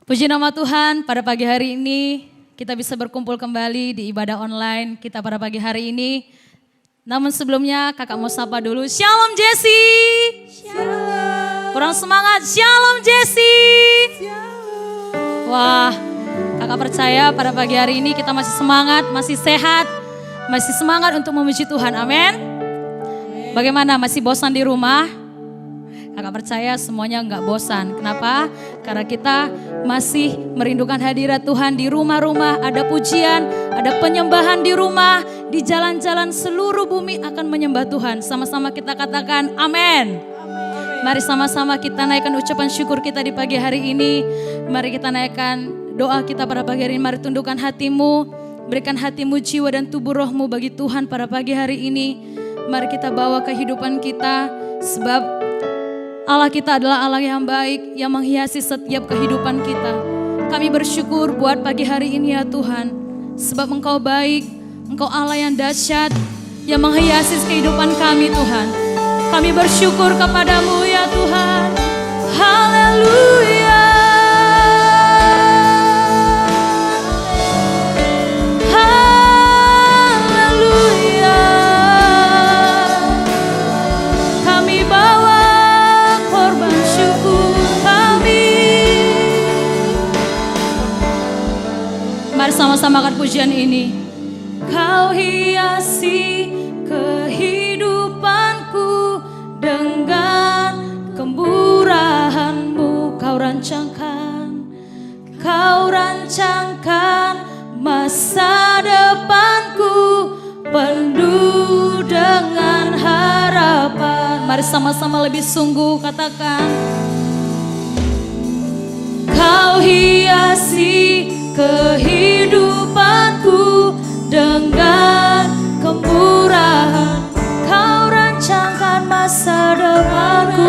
Puji nama Tuhan, pada pagi hari ini kita bisa berkumpul kembali di ibadah online kita pada pagi hari ini. Namun sebelumnya kakak mau sapa dulu, Shalom Jesse. Shalom. Kurang semangat, Shalom Jesse. Shalom. Wah, kakak percaya pada pagi hari ini kita masih semangat, masih sehat, masih semangat untuk memuji Tuhan, amin. Bagaimana, masih bosan di rumah? Kakak percaya semuanya enggak bosan. Kenapa? Karena kita masih merindukan hadirat Tuhan di rumah-rumah. Ada pujian, ada penyembahan di rumah. Di jalan-jalan seluruh bumi akan menyembah Tuhan. Sama-sama kita katakan amin. Mari sama-sama kita naikkan ucapan syukur kita di pagi hari ini. Mari kita naikkan doa kita pada pagi hari ini. Mari tundukkan hatimu. Berikan hatimu, jiwa dan tubuh rohmu bagi Tuhan pada pagi hari ini. Mari kita bawa kehidupan kita. Sebab Allah kita adalah Allah yang baik, yang menghiasi setiap kehidupan kita. Kami bersyukur buat pagi hari ini ya Tuhan. Sebab Engkau baik, Engkau Allah yang dahsyat, yang menghiasi kehidupan kami Tuhan. Kami bersyukur kepadamu ya Tuhan. Haleluya. Haleluya. Kami bawa syukur kami. Mari sama-sama angkat pujian ini. Kau hiasi kehidupanku dengan kemurahan-Mu. Kau rancangkan masa depanku penuh dengan harapan. Mari sama-sama lebih sungguh katakan. Kau hiasi kehidupanku dengan kemurahan. Kau rancangkan masa depanku.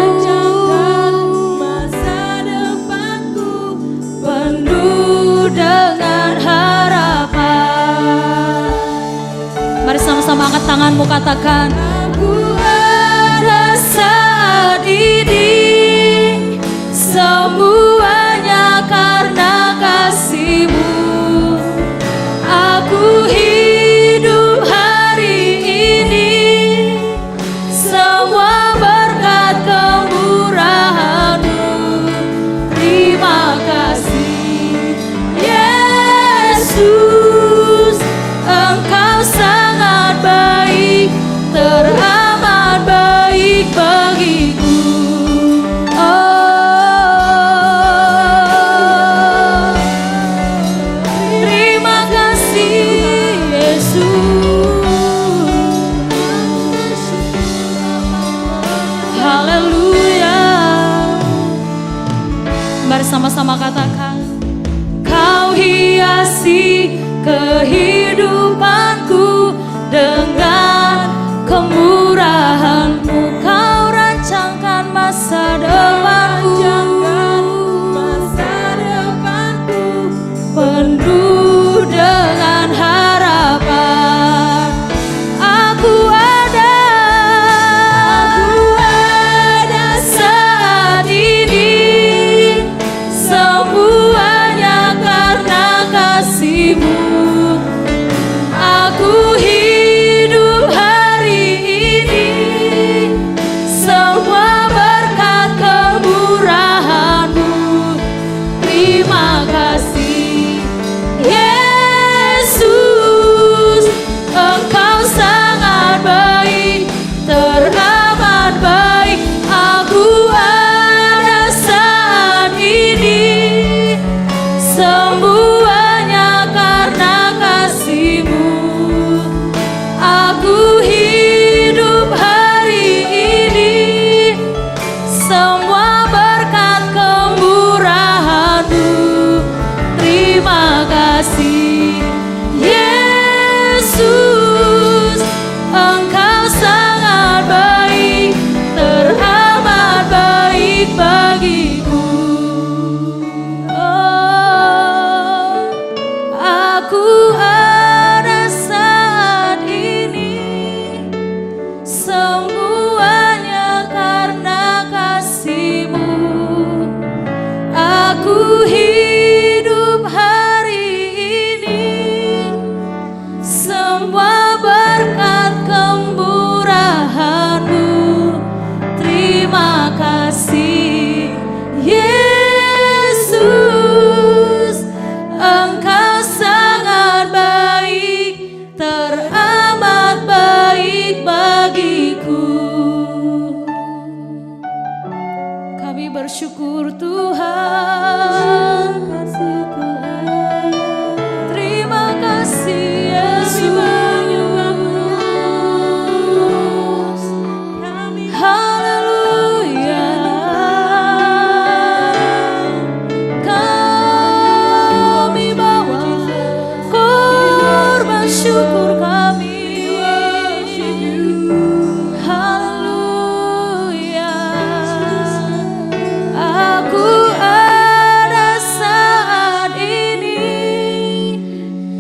Penuh dengan harapan. Mari sama-sama angkat tanganmu katakan. Saat ini semuanya karena kasih-Mu. Aku hidup hari ini semua berkat kemurahan-Mu. Terima kasih Yesus, Engkau sangat baik, teramat baik bagiku. Oh, terima kasih Yesus. Haleluya. Mari sama-sama katakan. Kau hiasi kehidupanku dengan kemurahan-Mu. Kau rancangkan masa depanku penuh dengan harapan. Aku ada saat ini semuanya karena kasih-Mu. bersyukur Tuhan. Terima kasih Yesus. Haleluya. Kami bawa korban syukur kami. Haleluya. Aku ada saat ini,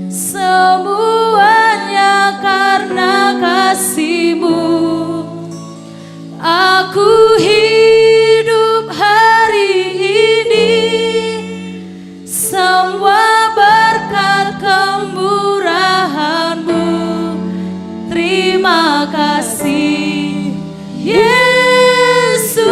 semuanya karena kasih-Mu. Aku hidup hari ini, semua berkat kemurahan-Mu. Terima kasih Yesus,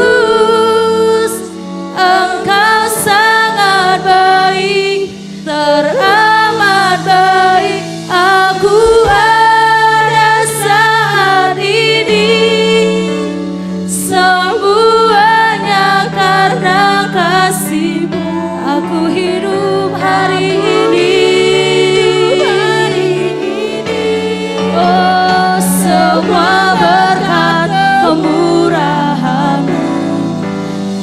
Engkau sangat baik, teramat baik. Aku ada saat ini, semuanya karena kasih-Mu. Aku hidup hari ini. Oh, semua berkat kemurahan-Mu.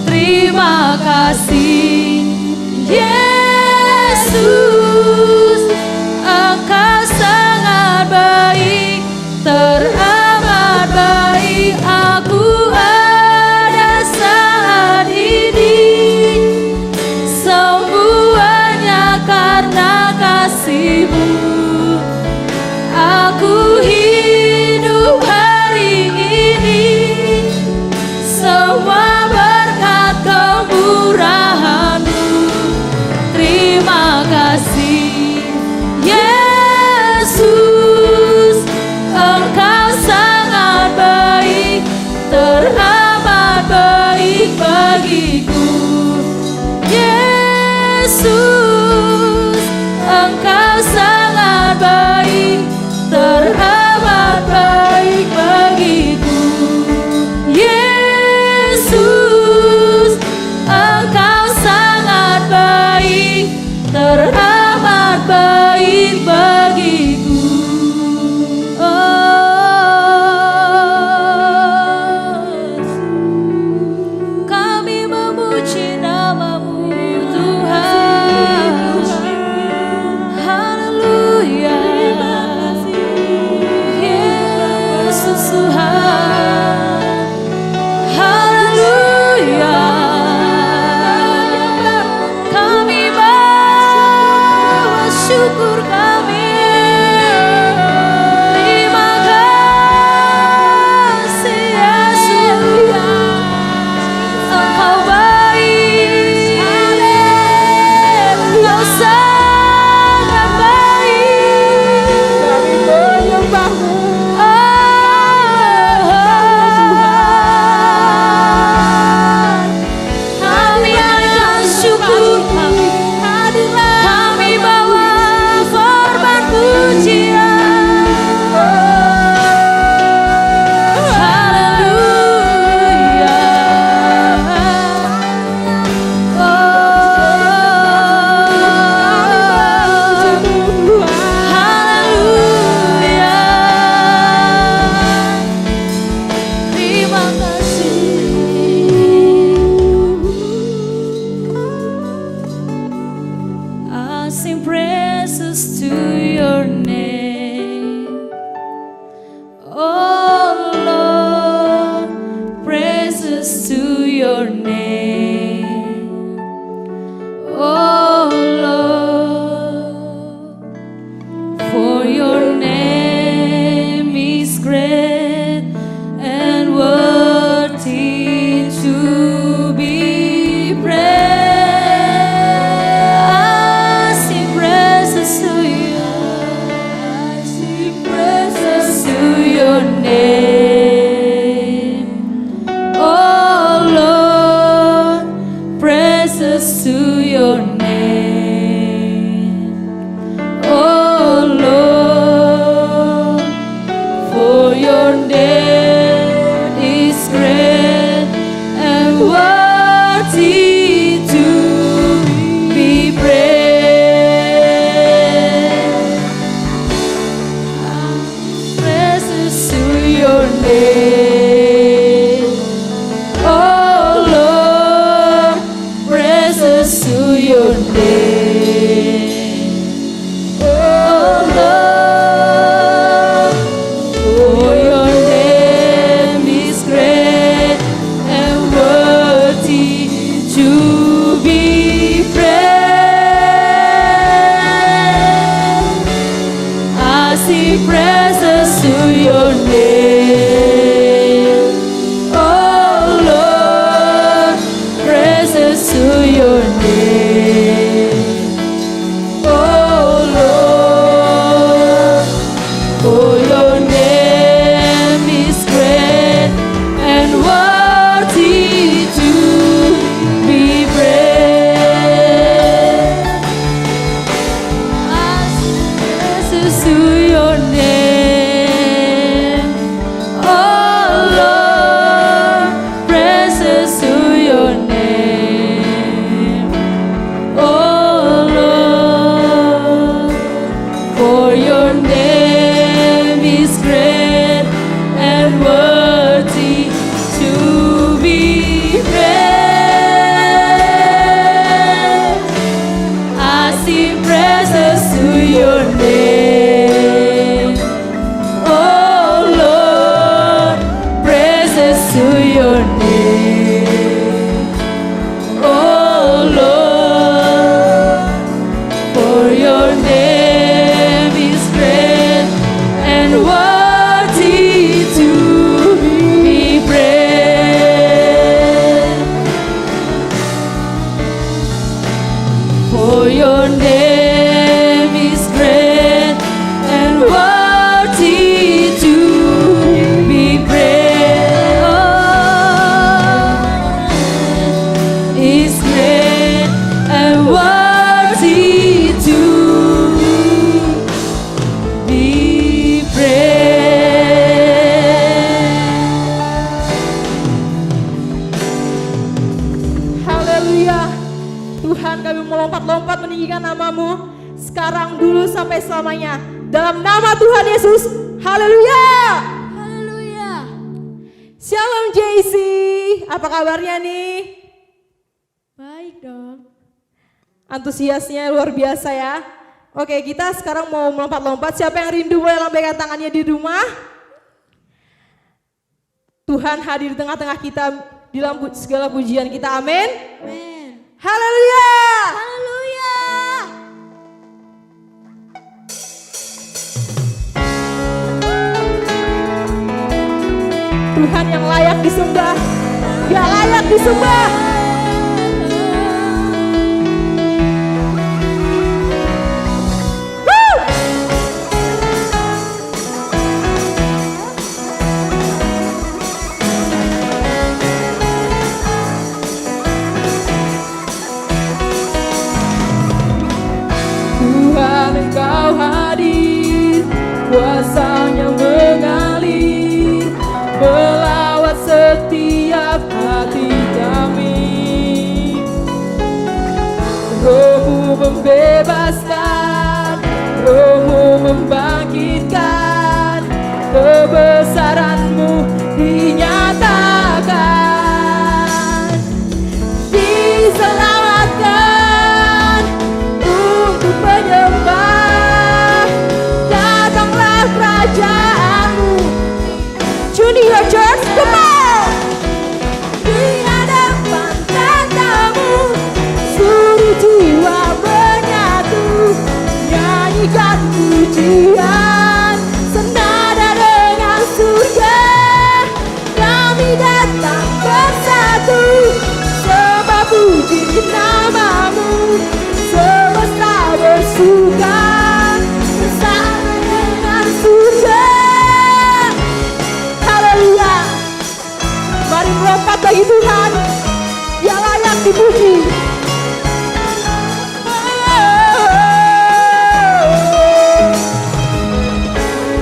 Terima kasih Yesus, Engkau sangat baik, teramat baik. Aku ada saat ini, semuanya karena kasih-Mu. Aku hidup hari ini, semua berkat kemurahan-Mu. Terima kasih Yesus, Engkau sangat baik, teramat baik bagiku. Yesus, Engkau sangat baik, teramat baik bagiku. Yesus, Engkau sangat baik, teramat baik bagiku. Oh, kami memuji nama-Mu Tuhan. Haleluya. Yesus Tuhan. Haleluya. Kami bawa syukur kami. name. Oh Lord, for your name is great and worthy to be praised. I sing praises to your name. Oh Lord, praises to your name. Oh Lord, for your name is great and worthy to be praised. I sing praises to your name. Oh Lord, praises to your name. Oh Lord, for your name is great and worthy to be praised. I sing praises to your name. Oh Lord, praises to your name. Oh Lord, for your name is great and worthy to be praised. For your name is great and worthy to be praised. Oh, is great and worthy to be praised. Haleluya. Tuhan, kami melompat-lompat meninggikan namamu sekarang, dulu, sampai selamanya. Dalam nama Tuhan Yesus. Haleluya. Haleluya. Shalom JC. Apa kabarnya nih? Baik dong. Antusiasnya luar biasa ya. Oke, kita sekarang mau melompat-lompat. Siapa yang rindu boleh lambaikan tangannya di rumah. Tuhan hadir di tengah-tengah kita di dalam segala pujian kita. Amin. Amin. Haleluya. Haleluya. Tuhan yang layak disembah. Dia layak disembah. Woo! Tuhan, Engkau hadir, kuasa-Nya mengalir, melawat setiap hati kami. Roh-Mu membebaskan, Roh-Mu membangkitkan, kebesaran-Mu dinyatakan. Diselamatkan untuk menyembah, datanglah kerajaan-Mu. Junior Church, come on! Di hadapan tatamu, seluruh jiwa menyatu, nyanyikan pujian, senada dengan surga. Kami datang bersatu, sembah puji namamu, semesta bersuka bersama dengan surga. Haleluya. Mari melompat bagi Tuhan, Dia layak dipuji.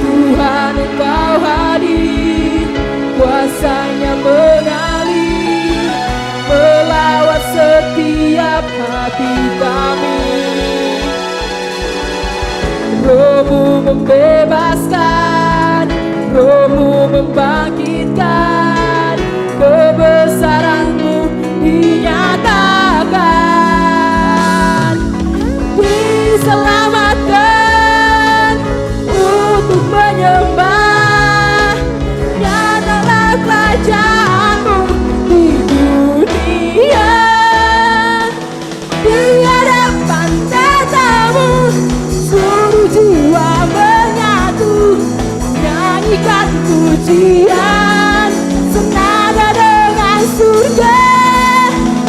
Tuhan, Engkau hadir, kuasa-Nya mengalir, melawat setiap hati kami. Roh-Mu membebaskan, Roh-Mu membangkitkan, kebesaran-Mu dinyatakan. diselamatkan untuk menyembah. Nyatalah kerajaanmu di dunia. Di hadapan tatamu seluruh jiwa menyatu, nyanyikan pujian senada dengan surga.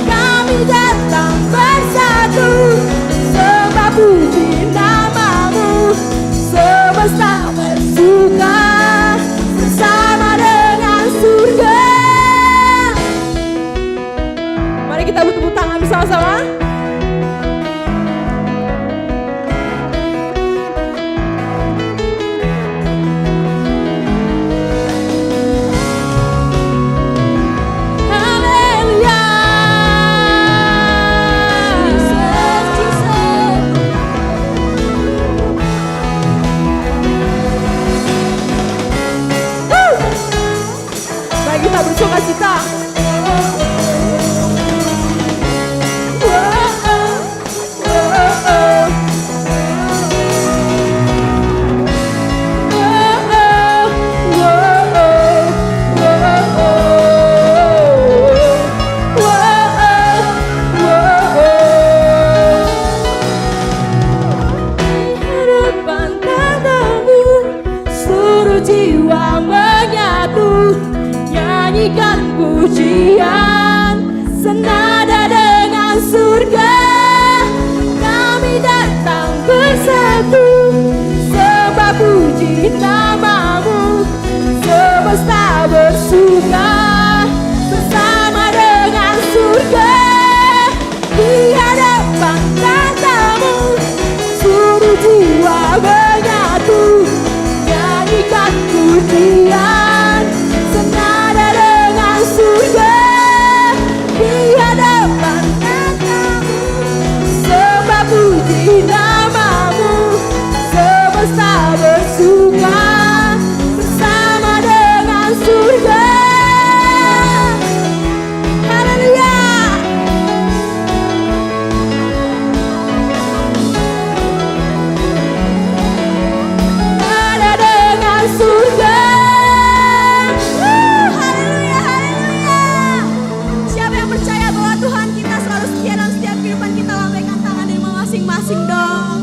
Kami datang bersatu, sembah puji namamu. Semesta bersuka bersama dengan surga. Mari kita bertepuk tangan bersama-sama. Kita bersuka cita. Seluruh jiwa menyatu, nyanyikan pujian senada dengan surga. Kami datang bersatu, sembah puji namamu. Semesta bersuka bersama dengan surga. Di hadapan tatamu seluruh jiwa menyatu, nyanyikan pujian senada dengan surga. Di hadapan tatamu sembah puji namamu. Semesta bersuka bersama dengan surga. Haleluya. Ada dengan surga. Haleluya, haleluya. Siapa yang percaya bahwa Tuhan kita selalu setia dalam setiap kehidupan kita, lambaikan tangan di rumah masing-masing dong.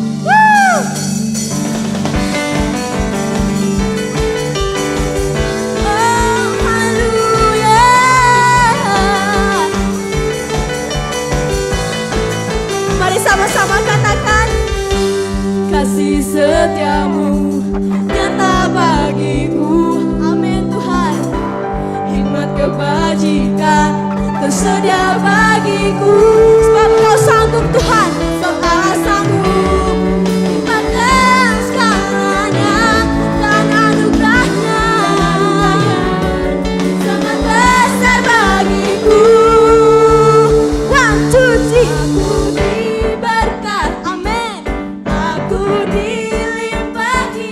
Oh, haleluya. Mari sama-sama katakan, kasih setiamu nyata bagiku. Amin Tuhan. Hikmat kebajikan tersedia bagiku. Sebab Kau sanggup Tuhan, sebab Allah sanggup. Limpahkan segalanya dan anugerahnya, sangat besar bagiku. One, two, three. Aku diberkat, amin. Aku dilimpahi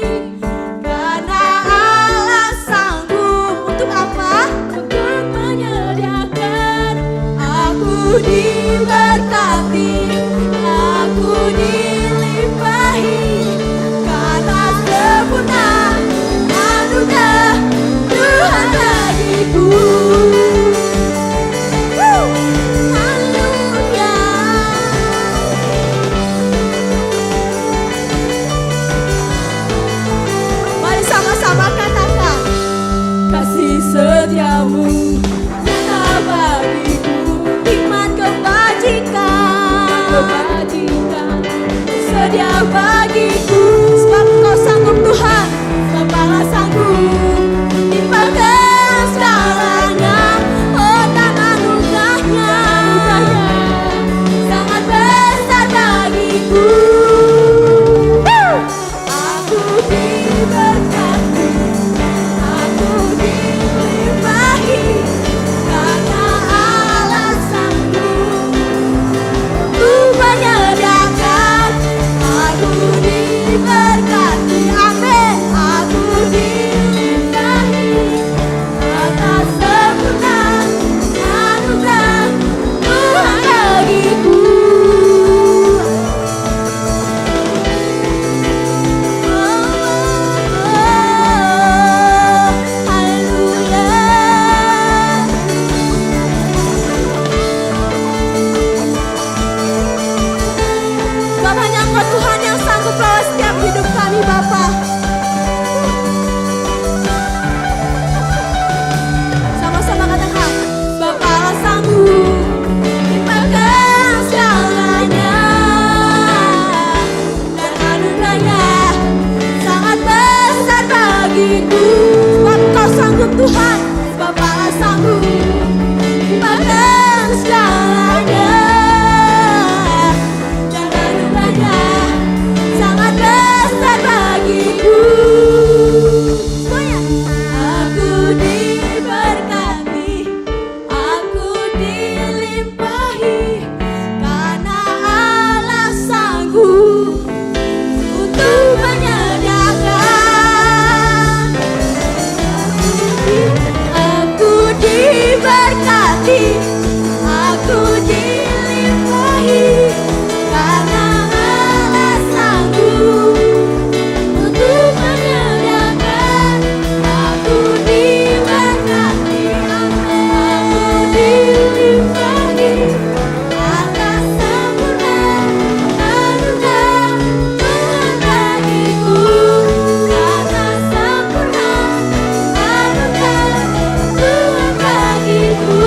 karena Allah sanggup. Untuk apa? Untuk menyediakan. Aku diberkati, aku dilimpahi karena sempurna anugerah Tuhan bagiku. Haleluya. Mari sama-sama katakan, kasih setiamu nyata bagiku. Hikmat kebajikan sedia bagiku. Sebab Kau sanggup Tuhan, sebab Allah sanggup. Limpahkan segalanya, oh dan anugerahnya, sangat besar bagiku. Aku diberkati, aku dilimpahi karena Allah sanggup. Ku menyediakan, aku Aku dilimpahi karena Allah sanggup untuk menyenangkan. Aku diberkati, aku dilimpahi atas sempurna anugerah Tuhan bagiku. Karena sempurna anugerah Tuhan bagiku.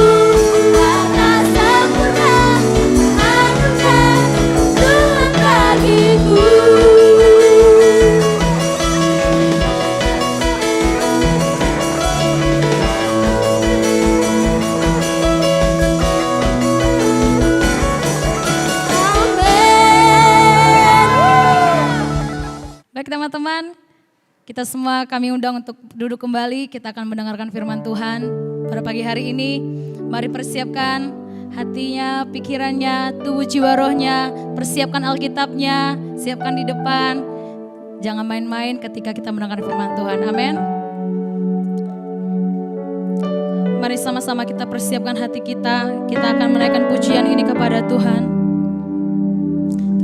Karena sempurna anugerah Tuhan bagiku. Baik teman-teman, kita semua kami undang untuk duduk kembali. Kita akan mendengarkan firman Tuhan pada pagi hari ini. Mari persiapkan hatinya, pikirannya, tubuh jiwa rohnya. Persiapkan Alkitabnya, siapkan di depan. Jangan main-main ketika kita mendengarkan firman Tuhan. Amin. Mari sama-sama kita persiapkan hati kita. Kita akan menaikkan pujian ini kepada Tuhan.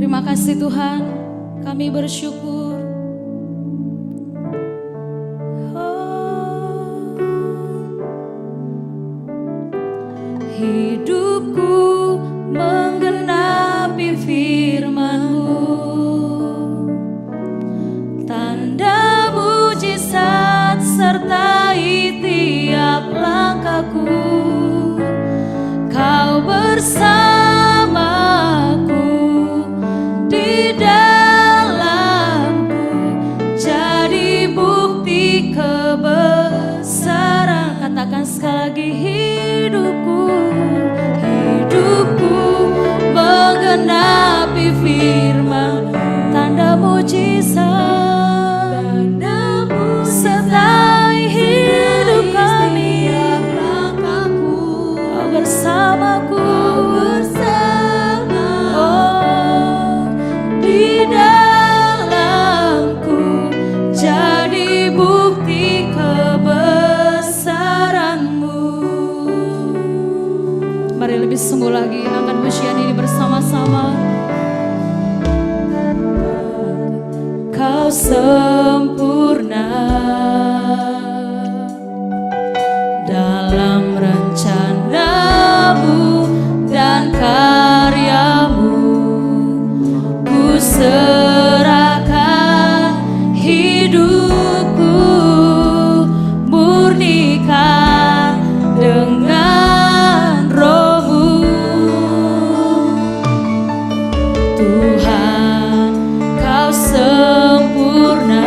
Terima kasih Tuhan, kami bersyukur. Hidupku menggenapi firman-Mu, tanda mujizat sertai tiap langkahku. Kau bersamaku di dalamku, jadi bukti kebesaran. Katakan sekali lagi, hidupku menggenapi firman, tanda mujizat sertai hidup kami. Kau bersamaku, oh, di dalamku, jadi bukti kebesaran-Mu. Mari lebih sungguh lagi angkat pujian ini bersama-sama. Kau sempurna dalam rencana-Mu dan karya-Mu. Ku serahkan hidupku, murnikan dengan Roh-Mu. Tuhan, Kau sempurna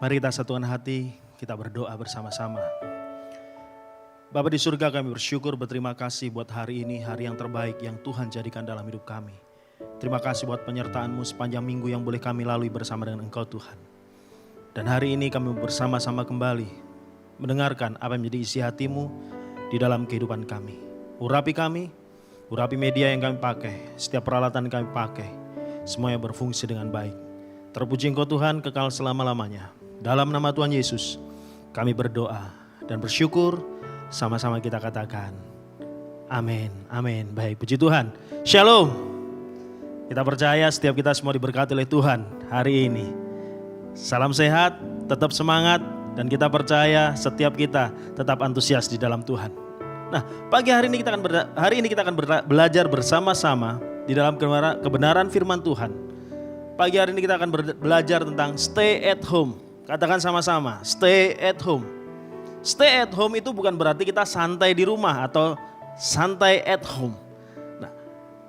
Mari kita satukan hati, kita berdoa bersama-sama. Bapa di surga, kami bersyukur, berterima kasih buat hari ini, hari yang terbaik yang Tuhan jadikan dalam hidup kami. Terima kasih buat penyertaan-Mu sepanjang minggu yang boleh kami lalui bersama dengan Engkau Tuhan. Dan hari ini kami bersama-sama kembali mendengarkan apa yang menjadi isi hati-Mu di dalam kehidupan kami. Urapi kami, urapi media yang kami pakai, setiap peralatan yang kami pakai, semuanya berfungsi dengan baik. Terpuji Engkau Tuhan kekal selama-lamanya. Dalam nama Tuhan Yesus kami berdoa dan bersyukur, sama-sama kita katakan amin, amin. Baik, puji Tuhan. Shalom. Kita percaya setiap kita semua diberkati oleh Tuhan hari ini. Salam sehat, tetap semangat, dan kita percaya setiap kita tetap antusias di dalam Tuhan. Nah, pagi hari ini kita akan belajar bersama-sama di dalam kebenaran firman Tuhan. Pagi hari ini kita akan belajar tentang stay at home. Katakan sama-sama, stay at home. Stay at home itu bukan berarti kita santai di rumah atau santai at home. Nah,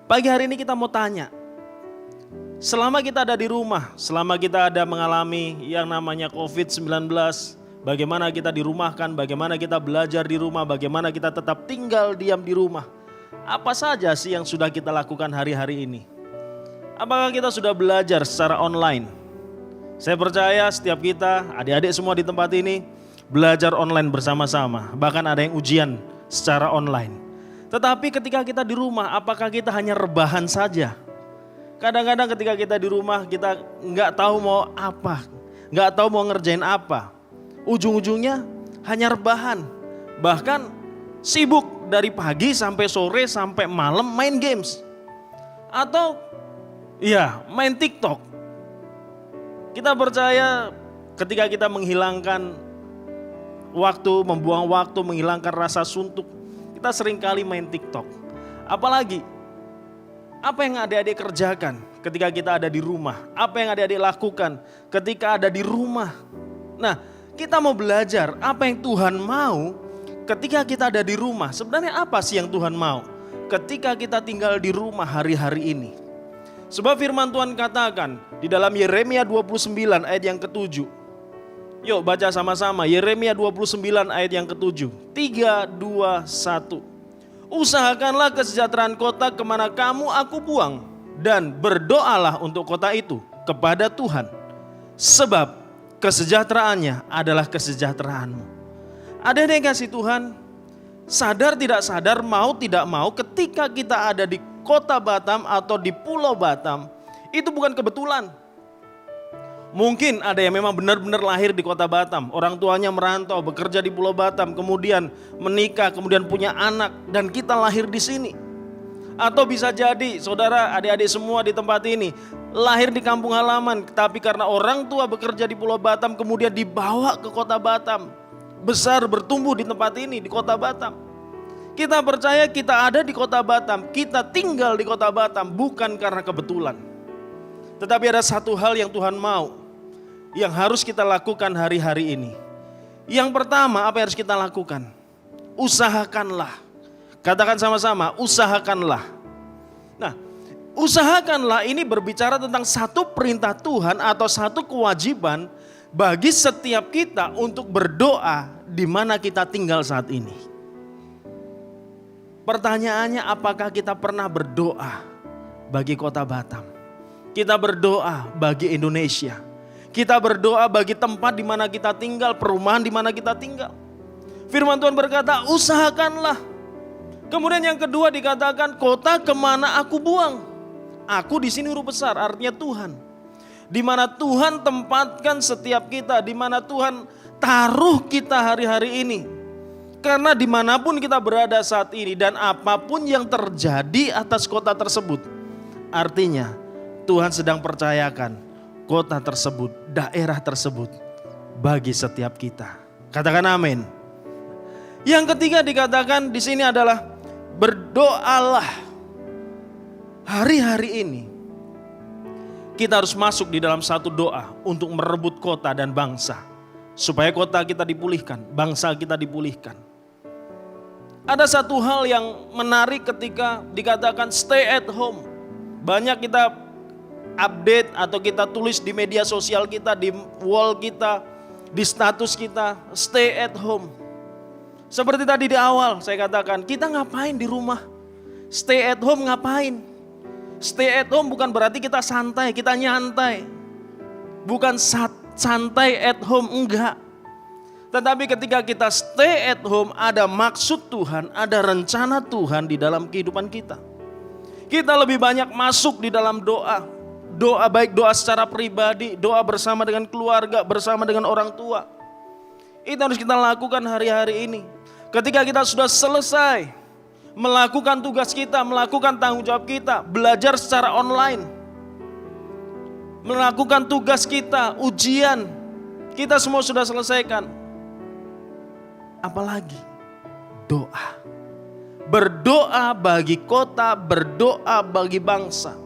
pagi hari ini kita mau tanya, selama kita ada di rumah, selama kita ada mengalami yang namanya COVID-19, bagaimana kita dirumahkan, bagaimana kita belajar di rumah, bagaimana kita tetap tinggal diam di rumah. Apa saja sih yang sudah kita lakukan hari-hari ini? Apakah kita sudah belajar secara online? Saya percaya setiap kita, adik-adik semua di tempat ini, belajar online bersama-sama. Bahkan ada yang ujian secara online. Tetapi ketika kita di rumah, apakah kita hanya rebahan saja? Kadang-kadang ketika kita di rumah, kita nggak tahu mau apa, nggak tahu mau ngerjain apa. Ujung-ujungnya hanya rebahan. Bahkan sibuk dari pagi sampai sore sampai malam main games. Atau main TikTok. Kita percaya ketika kita menghilangkan waktu, membuang waktu, menghilangkan rasa suntuk, kita seringkali main TikTok. Apalagi, apa yang adik-adik kerjakan ketika kita ada di rumah? Apa yang adik-adik lakukan ketika ada di rumah? Nah, kita mau belajar apa yang Tuhan mau ketika kita ada di rumah. Sebenarnya apa sih yang Tuhan mau ketika kita tinggal di rumah hari-hari ini? Sebab firman Tuhan katakan di dalam Yeremia 29 ayat yang ke-7. Yuk baca sama-sama Yeremia 29 ayat yang ke-7. 3, 2, 1. Usahakanlah kesejahteraan kota kemana kamu aku buang, dan berdoalah untuk kota itu kepada Tuhan. Sebab kesejahteraannya adalah kesejahteraanmu. Ada yang kasih Tuhan, sadar tidak sadar, mau tidak mau, ketika kita ada di Kota Batam atau di Pulau Batam, itu bukan kebetulan. Mungkin ada yang memang benar-benar lahir di Kota Batam, orang tuanya merantau, bekerja di Pulau Batam, kemudian menikah, kemudian punya anak, dan kita lahir di sini. Atau bisa jadi saudara, adik-adik semua di tempat ini lahir di kampung halaman, tapi karena orang tua bekerja di Pulau Batam, kemudian dibawa ke Kota Batam, besar bertumbuh di tempat ini, di Kota Batam. Kita percaya kita ada di Kota Batam, kita tinggal di Kota Batam bukan karena kebetulan. Tetapi ada satu hal yang Tuhan mau, yang harus kita lakukan hari-hari ini. Yang pertama, apa yang harus kita lakukan? Usahakanlah. Katakan sama-sama, usahakanlah. Nah, usahakanlah ini berbicara tentang satu perintah Tuhan atau satu kewajiban bagi setiap kita untuk berdoa di mana kita tinggal saat ini. Pertanyaannya, apakah kita pernah berdoa bagi Kota Batam? Kita berdoa bagi Indonesia. Kita berdoa bagi tempat di mana kita tinggal, perumahan di mana kita tinggal. Firman Tuhan berkata, usahakanlah. Kemudian yang kedua dikatakan, kota kemana aku buang. Aku di sini huruf besar, artinya Tuhan. Di mana Tuhan tempatkan setiap kita, di mana Tuhan taruh kita hari-hari ini. Karena dimanapun kita berada saat ini dan apapun yang terjadi atas kota tersebut, artinya Tuhan sedang percayakan kota tersebut, daerah tersebut bagi setiap kita. Katakan amin. Yang ketiga dikatakan di sini adalah berdoalah. Hari-hari ini kita harus masuk di dalam satu doa untuk merebut kota dan bangsa. Supaya kota kita dipulihkan, bangsa kita dipulihkan. Ada satu hal yang menarik ketika dikatakan stay at home. Banyak kita update atau kita tulis di media sosial kita, di wall kita, di status kita stay at home. Seperti tadi di awal saya katakan, kita ngapain di rumah? Stay at home ngapain? Stay at home bukan berarti kita santai, kita nyantai. Bukan santai at home, enggak. Tetapi ketika kita stay at home, ada maksud Tuhan, ada rencana Tuhan di dalam kehidupan kita. Kita lebih banyak masuk di dalam doa. Doa baik doa secara pribadi, doa bersama dengan keluarga, bersama dengan orang tua. Itu harus kita lakukan hari-hari ini. Ketika kita sudah selesai melakukan tugas kita, melakukan tanggung jawab kita, belajar secara online, melakukan tugas kita, ujian, kita semua sudah selesaikan. Apalagi doa. Berdoa bagi kota, berdoa bagi bangsa.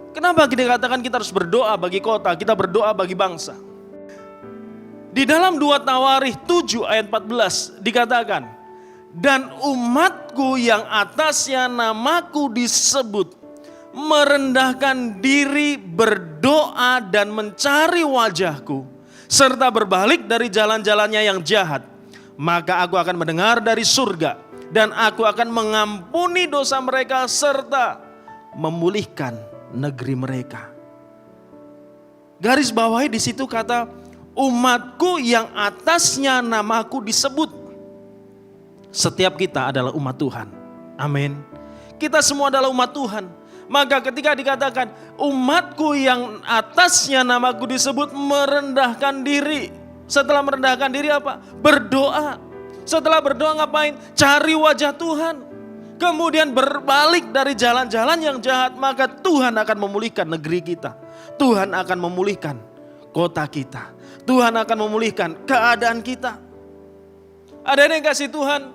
Kenapa kita katakan kita harus berdoa bagi kota, kita berdoa bagi bangsa? Di dalam 2 Tawarikh 7 ayat 14 dikatakan, dan umatku yang atasnya namaku disebut, merendahkan diri, berdoa dan mencari wajahku, serta berbalik dari jalan-jalannya yang jahat, maka aku akan mendengar dari surga, dan aku akan mengampuni dosa mereka, serta memulihkan negeri mereka. Garis bawahi di situ kata, umatku yang atasnya namaku disebut. Setiap kita adalah umat Tuhan. Amin. Kita semua adalah umat Tuhan. Maka ketika dikatakan umatku yang atasnya namaku disebut, merendahkan diri. Setelah merendahkan diri apa? Berdoa. Setelah berdoa ngapain? Cari wajah Tuhan. Kemudian berbalik dari jalan-jalan yang jahat, maka Tuhan akan memulihkan negeri kita. Tuhan akan memulihkan kota kita. Tuhan akan memulihkan keadaan kita. Ada yang kasih Tuhan,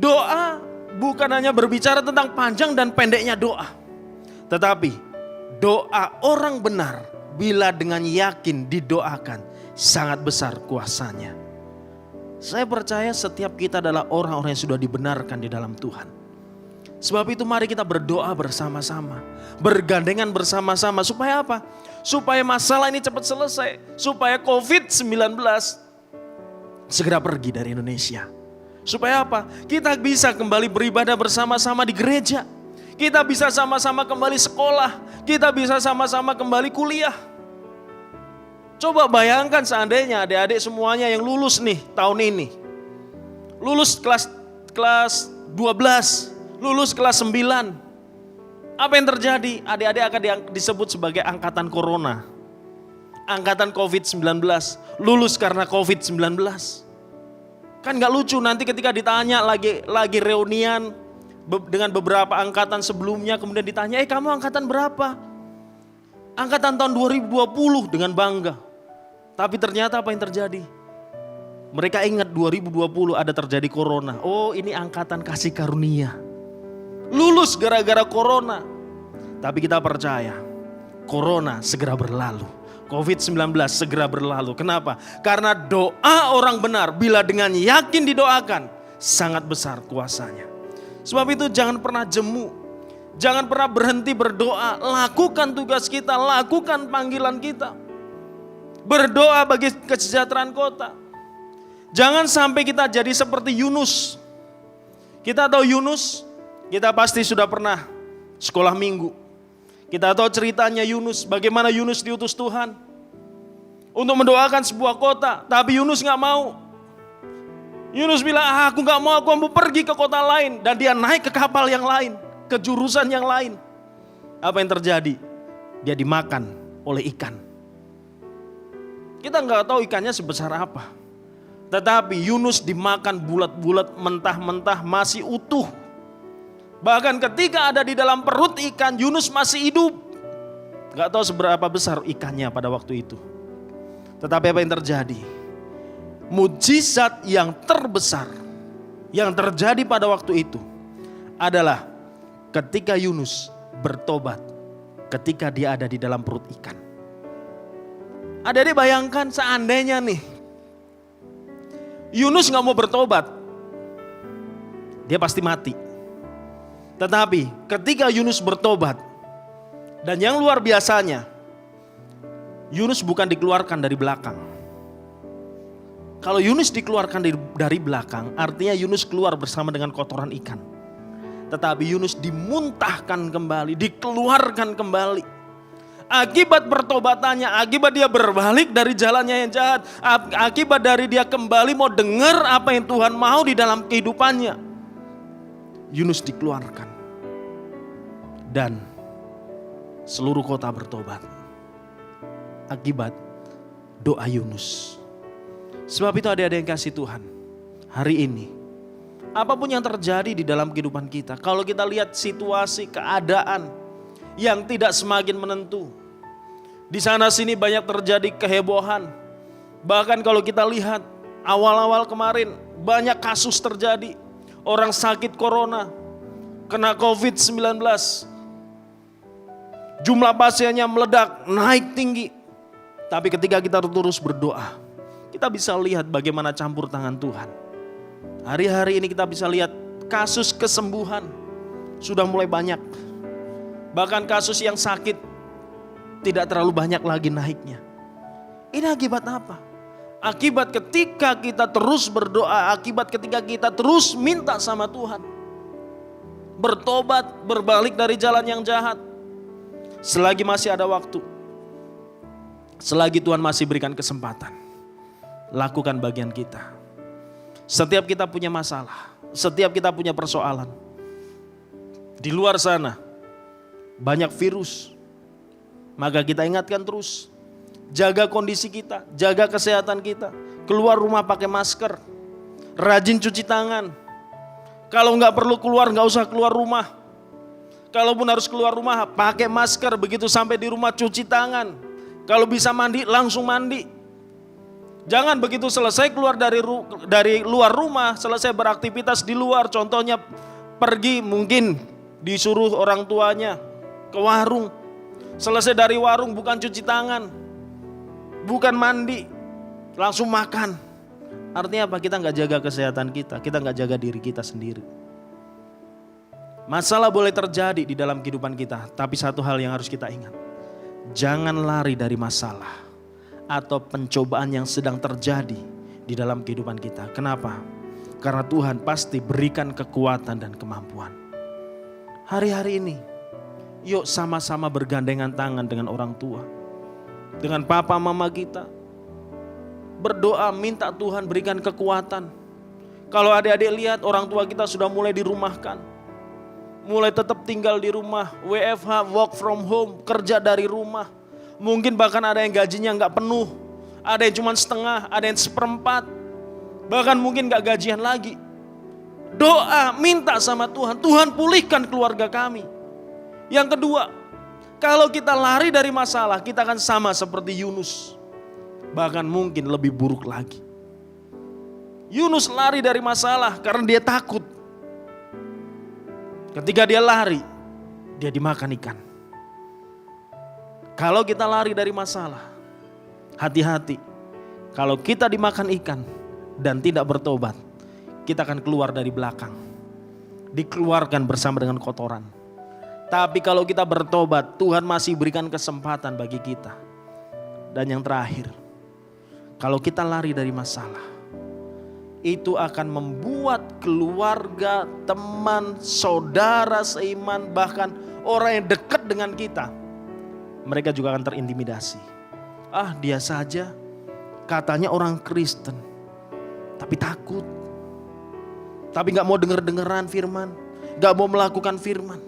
doa bukan hanya berbicara tentang panjang dan pendeknya doa. Tetapi doa orang benar bila dengan yakin didoakan, sangat besar kuasanya. Saya percaya setiap kita adalah orang-orang yang sudah dibenarkan di dalam Tuhan. Sebab itu mari kita berdoa bersama-sama. Bergandengan bersama-sama. Supaya apa? Supaya masalah ini cepat selesai. Supaya COVID-19 segera pergi dari Indonesia. Supaya apa? Kita bisa kembali beribadah bersama-sama di gereja. Kita bisa sama-sama kembali sekolah. Kita bisa sama-sama kembali kuliah. Coba bayangkan seandainya adik-adik semuanya yang lulus nih tahun ini. Lulus kelas 12. Lulus kelas 9. Apa yang terjadi? Adik-adik akan disebut sebagai angkatan corona. Angkatan COVID-19. Lulus karena COVID-19. Kan gak lucu nanti ketika ditanya lagi reunian dengan beberapa angkatan sebelumnya. Kemudian ditanya, kamu angkatan berapa? Angkatan tahun 2020 dengan bangga. Tapi ternyata apa yang terjadi? Mereka ingat 2020 ada terjadi corona. Oh, ini angkatan kasih karunia. Lulus gara-gara corona. Tapi kita percaya corona segera berlalu. COVID-19 segera berlalu. Kenapa? Karena doa orang benar bila dengan yakin didoakan, sangat besar kuasanya. Sebab itu jangan pernah jemu. Jangan pernah berhenti berdoa. Lakukan tugas kita, lakukan panggilan kita. Berdoa bagi kesejahteraan kota. Jangan sampai kita jadi seperti Yunus. Kita tahu Yunus, kita pasti sudah pernah sekolah minggu. Kita tahu ceritanya Yunus, bagaimana Yunus diutus Tuhan untuk mendoakan sebuah kota. Tapi Yunus gak mau. Yunus bilang, aku gak mau, aku mau pergi ke kota lain. Dan dia naik ke kapal yang lain, ke jurusan yang lain. Apa yang terjadi? Dia dimakan oleh ikan. Kita gak tahu ikannya sebesar apa. Tetapi Yunus dimakan bulat-bulat, mentah-mentah, masih utuh. Bahkan ketika ada di dalam perut ikan, Yunus masih hidup. Gak tahu seberapa besar ikannya pada waktu itu. Tetapi apa yang terjadi? Mujizat yang terbesar yang terjadi pada waktu itu adalah ketika Yunus bertobat. Ketika dia ada di dalam perut ikan. Adik-adik bayangkan seandainya nih, Yunus gak mau bertobat, dia pasti mati. Tetapi ketika Yunus bertobat, dan yang luar biasanya, Yunus bukan dikeluarkan dari belakang. Kalau Yunus dikeluarkan dari belakang, artinya Yunus keluar bersama dengan kotoran ikan. Tetapi Yunus dimuntahkan kembali, dikeluarkan kembali. Akibat pertobatannya, akibat dia berbalik dari jalannya yang jahat, akibat dari dia kembali mau dengar apa yang Tuhan mau di dalam kehidupannya, Yunus dikeluarkan. Dan seluruh kota bertobat akibat doa Yunus. Sebab itu ada yang kasih Tuhan, hari ini apapun yang terjadi di dalam kehidupan kita, kalau kita lihat situasi keadaan yang tidak semakin menentu, di sana sini banyak terjadi kehebohan. Bahkan kalau kita lihat awal-awal kemarin banyak kasus terjadi, orang sakit corona, kena COVID-19, jumlah pasiennya meledak, naik tinggi. Tapi ketika kita terus berdoa, kita bisa lihat bagaimana campur tangan Tuhan. Hari-hari ini kita bisa lihat kasus kesembuhan sudah mulai banyak. Bahkan kasus yang sakit tidak terlalu banyak lagi naiknya. Ini akibat apa? Akibat ketika kita terus berdoa, akibat ketika kita terus minta sama Tuhan. Bertobat, berbalik dari jalan yang jahat. Selagi masih ada waktu, selagi Tuhan masih berikan kesempatan, lakukan bagian kita. Setiap kita punya masalah, setiap kita punya persoalan. Di luar sana banyak virus, maka kita ingatkan terus, jaga kondisi kita, jaga kesehatan kita. Keluar rumah pakai masker, rajin cuci tangan. Kalau nggak perlu keluar, nggak usah keluar rumah. Kalaupun harus keluar rumah, pakai masker. Begitu sampai di rumah cuci tangan. Kalau bisa mandi, langsung mandi. Jangan begitu selesai keluar dari luar rumah, selesai beraktivitas di luar. Contohnya pergi, mungkin disuruh orang tuanya ke warung. Selesai dari warung bukan cuci tangan, bukan mandi, langsung makan. Artinya apa? Kita nggak jaga kesehatan kita nggak jaga diri kita sendiri. Masalah boleh terjadi di dalam kehidupan kita, tapi satu hal yang harus kita ingat. Jangan lari dari masalah atau pencobaan yang sedang terjadi di dalam kehidupan kita. Kenapa? Karena Tuhan pasti berikan kekuatan dan kemampuan. Hari-hari ini, yuk sama-sama bergandengan tangan dengan orang tua, dengan papa mama kita. Berdoa minta Tuhan berikan kekuatan. Kalau adik-adik lihat orang tua kita sudah mulai dirumahkan, mulai tetap tinggal di rumah, WFH, work from home, kerja dari rumah. Mungkin bahkan ada yang gajinya nggak penuh, ada yang cuma setengah, ada yang seperempat, bahkan mungkin nggak gajian lagi. Doa, minta sama Tuhan, Tuhan pulihkan keluarga kami. Yang kedua, kalau kita lari dari masalah, kita akan sama seperti Yunus, bahkan mungkin lebih buruk lagi. Yunus lari dari masalah karena dia takut. Ketika dia lari, dia dimakan ikan. Kalau kita lari dari masalah, hati-hati. Kalau kita dimakan ikan dan tidak bertobat, kita akan keluar dari belakang. Dikeluarkan bersama dengan kotoran. Tapi kalau kita bertobat, Tuhan masih berikan kesempatan bagi kita. Dan yang terakhir, kalau kita lari dari masalah, itu akan membuat keluarga, teman, saudara seiman, bahkan orang yang dekat dengan kita, mereka juga akan terintimidasi. Ah, dia saja katanya orang Kristen, tapi takut, tapi gak mau denger-dengeran firman, gak mau melakukan firman.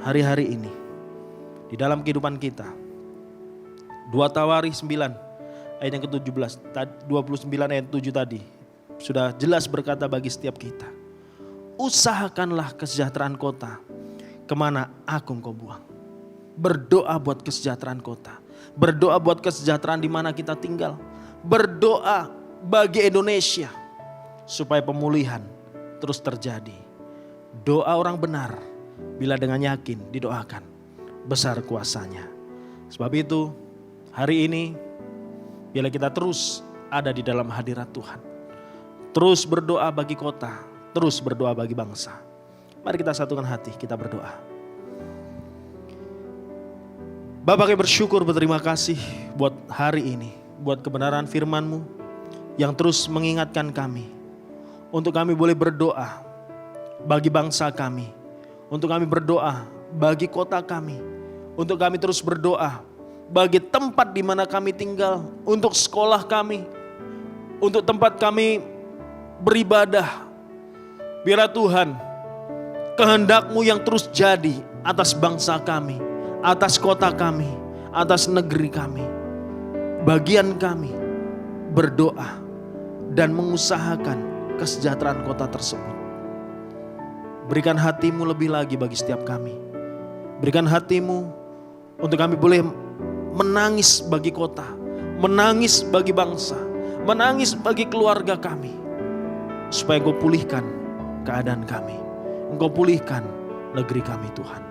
Hari-hari ini di dalam kehidupan kita, 2 Tawarikh 9 ayat yang ke-17, 29 ayat 7 tadi sudah jelas berkata bagi setiap kita, usahakanlah kesejahteraan kota kemana aku engkau buang. Berdoa buat kesejahteraan kota, berdoa buat kesejahteraan di mana kita tinggal, berdoa bagi Indonesia supaya pemulihan terus terjadi. Doa orang benar bila dengan yakin didoakan, besar kuasanya. Sebab itu hari ini bila kita terus ada di dalam hadirat Tuhan, terus berdoa bagi kota, terus berdoa bagi bangsa. Mari kita satukan hati, kita berdoa. Bapak kami bersyukur, berterima kasih buat hari ini, buat kebenaran firman-Mu yang terus mengingatkan kami untuk kami boleh berdoa bagi bangsa kami, untuk kami berdoa bagi kota kami, untuk kami terus berdoa bagi tempat di mana kami tinggal, untuk sekolah kami, untuk tempat kami beribadah. Biarlah Tuhan, kehendak-Mu yang terus jadi atas bangsa kami, atas kota kami, atas negeri kami. Bagian kami berdoa dan mengusahakan kesejahteraan kota tersebut. Berikan hati-Mu lebih lagi bagi setiap kami. Berikan hati-Mu untuk kami boleh menangis bagi kota, menangis bagi bangsa, menangis bagi keluarga kami. Supaya Engkau pulihkan keadaan kami, Engkau pulihkan negeri kami Tuhan.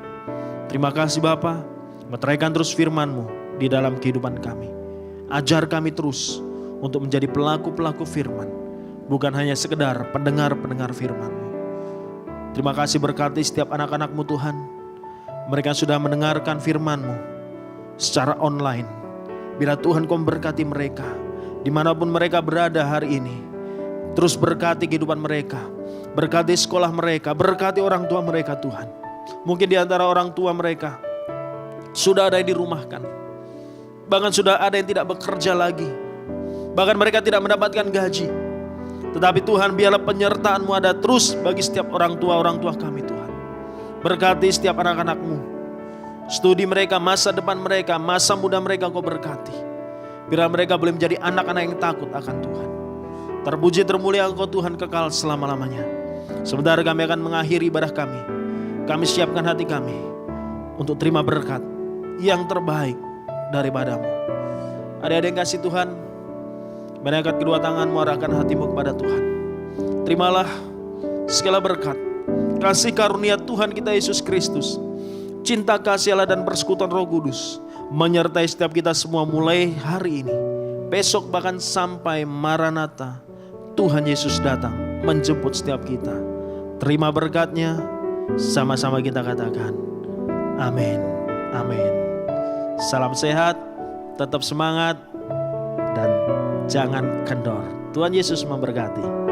Terima kasih Bapa, meteraikan terus firman-Mu di dalam kehidupan kami. Ajar kami terus untuk menjadi pelaku-pelaku firman, bukan hanya sekedar pendengar-pendengar firman-Mu. Terima kasih berkati setiap anak-anak-Mu Tuhan. Mereka sudah mendengarkan firman-Mu secara online. Bila Tuhan Kau memberkati mereka, dimanapun mereka berada hari ini. Terus berkati kehidupan mereka, berkati sekolah mereka, berkati orang tua mereka Tuhan. Mungkin di antara orang tua mereka sudah ada yang dirumahkan, bahkan sudah ada yang tidak bekerja lagi, bahkan mereka tidak mendapatkan gaji. Tetapi Tuhan, biarlah penyertaan-Mu ada terus bagi setiap orang tua kami Tuhan. Berkati setiap anak-anak-Mu, studi mereka, masa depan mereka, masa muda mereka Kau berkati. Biarlah mereka boleh menjadi anak-anak yang takut akan Tuhan. Terpuji termulia Engkau Tuhan kekal selama-lamanya. Sebentar kami akan mengakhiri ibadah kami. Kami siapkan hati kami untuk terima berkat yang terbaik daripada-Mu. Adik-adik yang kasih Tuhan, mengangkat kedua tanganmu, arahkan hatimu kepada Tuhan. Terimalah segala berkat, kasih karunia Tuhan kita Yesus Kristus, cinta kasih Allah dan persekutuan Roh Kudus menyertai setiap kita semua mulai hari ini, besok bahkan sampai Maranatha. Tuhan Yesus datang menjemput setiap kita. Terima berkatnya, sama-sama kita katakan amin, amin. Salam sehat, tetap semangat, dan jangan kendor. Tuhan Yesus memberkati.